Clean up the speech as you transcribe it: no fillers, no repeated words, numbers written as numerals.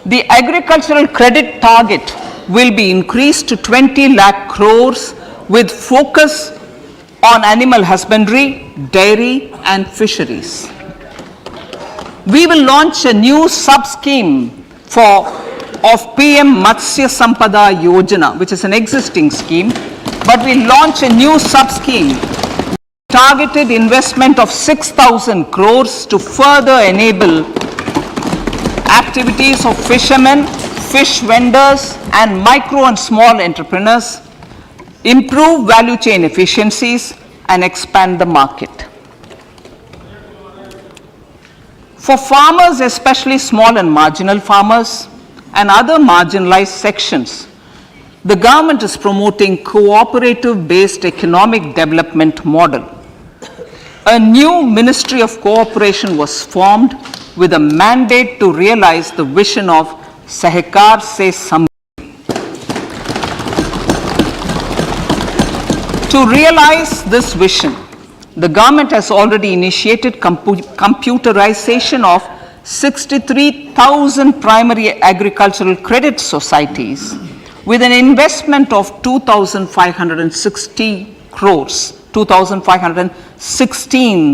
The agricultural credit target will be increased to 20 lakh crores with focus on animal husbandry, dairy and fisheries. We will launch a new sub-scheme of PM Matsya Sampada Yojana, which is an existing scheme, but we launch a new sub-scheme, targeted investment of 6,000 crores to further enable activities of fishermen, fish vendors and micro and small entrepreneurs, improve value chain efficiencies and expand the market. For farmers, especially small and marginal farmers and other marginalized sections, the government is promoting cooperative-based economic development model. A new Ministry of Cooperation was formed with a mandate to realize the vision of Sahkar Se Samriddhi. To realize this vision, the government has already initiated computerization of 63,000 primary agricultural credit societies with an investment of 2,560 crores, 2,516